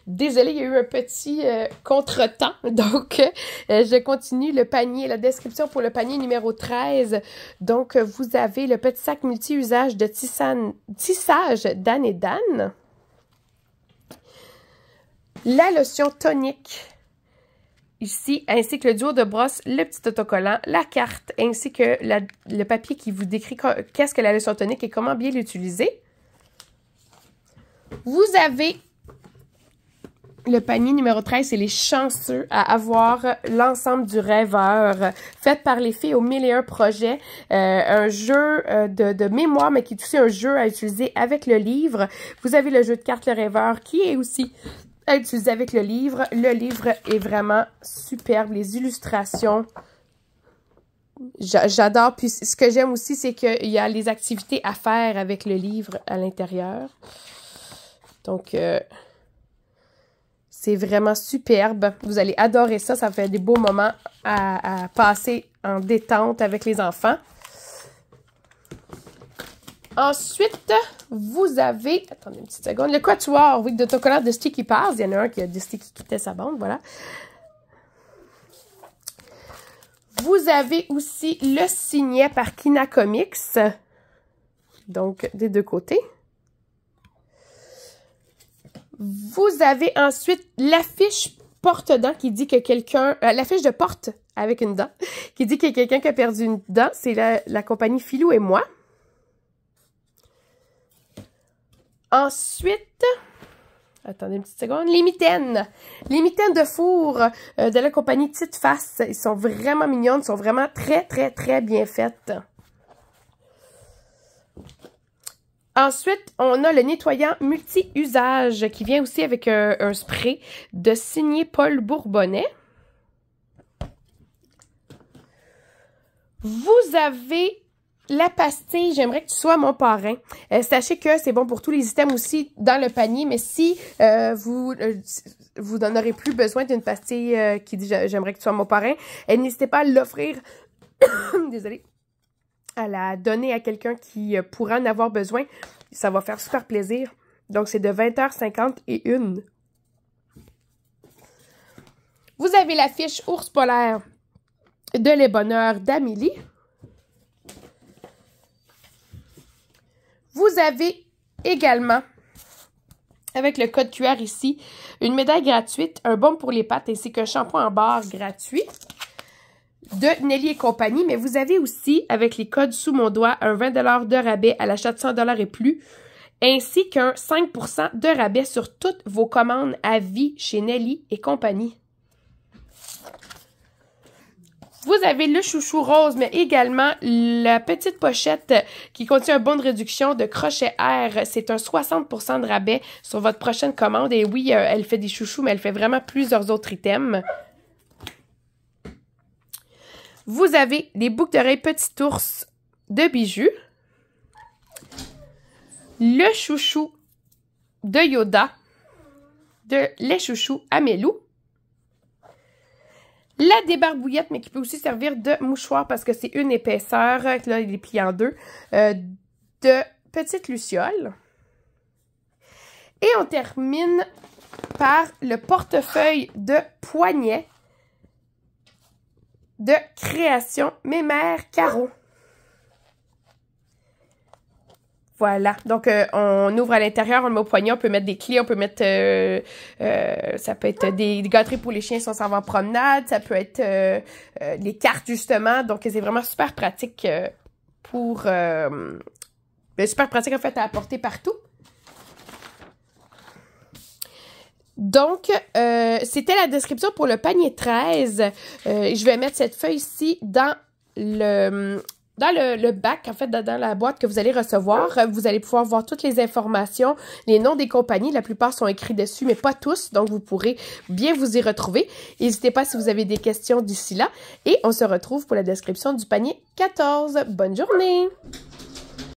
Désolée, il y a eu un petit contretemps. Donc, je continue le panier, la description pour le panier numéro 13. Donc, vous avez le petit sac multi-usage de tissage d'Anne et Dan. La lotion tonique. Ici, ainsi que le duo de brosse, le petit autocollant, la carte, ainsi que le papier qui vous décrit qu'est-ce que la lotion tonique et comment bien l'utiliser. Vous avez le panier numéro 13, c'est les chanceux à avoir l'ensemble du rêveur, fait par les filles au 1001 projets, un jeu de mémoire, mais qui est aussi un jeu à utiliser avec le livre. Vous avez le jeu de cartes Le Rêveur, qui est aussi à utiliser avec le livre. Le livre est vraiment superbe. Les illustrations, j'adore. Puis ce que j'aime aussi, c'est qu'il y a les activités à faire avec le livre à l'intérieur. Donc, c'est vraiment superbe. Vous allez adorer ça. Ça fait des beaux moments à passer en détente avec les enfants. Ensuite, vous avez, attendez une petite seconde, le quatuor, oui, d'autocollant de Sticky Pals. Il y en a un qui a décidé qu'il quittait sa bande, voilà. Vous avez aussi le signet par Kina Comics, donc des deux côtés. Vous avez ensuite l'affiche porte-dent qui dit que quelqu'un, l'affiche de porte avec une dent, qui dit qu'il y a quelqu'un qui a perdu une dent. C'est la compagnie Filou et moi. Ensuite, attendez une petite seconde, les mitaines. Les mitaines de four de la compagnie Petite Face. Ils sont vraiment mignonnes, ils sont vraiment très, très, très bien faites. Ensuite, on a le nettoyant multi-usage qui vient aussi avec un spray de signé Paul Bourbonnais. Vous avez la pastille, j'aimerais que tu sois mon parrain. Sachez que c'est bon pour tous les items aussi dans le panier, mais si vous n'en aurez plus besoin d'une pastille qui dit j'aimerais que tu sois mon parrain, n'hésitez pas à l'offrir, désolée, à la donner à quelqu'un qui pourra en avoir besoin. Ça va faire super plaisir. Donc, c'est de 20h51. Vous avez la fiche Ours polaire de Les Bonheurs d'Amélie. Vous avez également, avec le code QR ici, une médaille gratuite, un baume pour les pattes ainsi qu'un shampoing en barre gratuit de Nelly et compagnie. Mais vous avez aussi, avec les codes sous mon doigt, un 20 $ de rabais à l'achat de 100 $ et plus, ainsi qu'un 5 % de rabais sur toutes vos commandes à vie chez Nelly et compagnie. Vous avez le chouchou rose, mais également la petite pochette qui contient un bon de réduction de crochet air. C'est un 60 % de rabais sur votre prochaine commande. Et oui, elle fait des chouchous, mais elle fait vraiment plusieurs autres items. Vous avez les boucles d'oreilles Petit Ours de bijoux. Le chouchou de Yoda de Les Chouchous Amélou. La débarbouillette, mais qui peut aussi servir de mouchoir parce que c'est une épaisseur, là il est plié en deux, de Petite Luciole. Et on termine par le portefeuille de poignet de Création Mémère Caro. Voilà, donc on ouvre à l'intérieur, on le met au poignet, on peut mettre des clés, on peut mettre, ça peut être des gâteries pour les chiens si on s'en va en promenade, ça peut être les cartes justement, donc c'est vraiment super pratique super pratique en fait à apporter partout. Donc, c'était la description pour le panier 13. Je vais mettre cette feuille ici dans le bac, en fait, dans la boîte que vous allez recevoir. Vous allez pouvoir voir toutes les informations, les noms des compagnies. La plupart sont écrits dessus, mais pas tous. Donc, vous pourrez bien vous y retrouver. N'hésitez pas si vous avez des questions d'ici là. Et on se retrouve pour la description du panier 14. Bonne journée!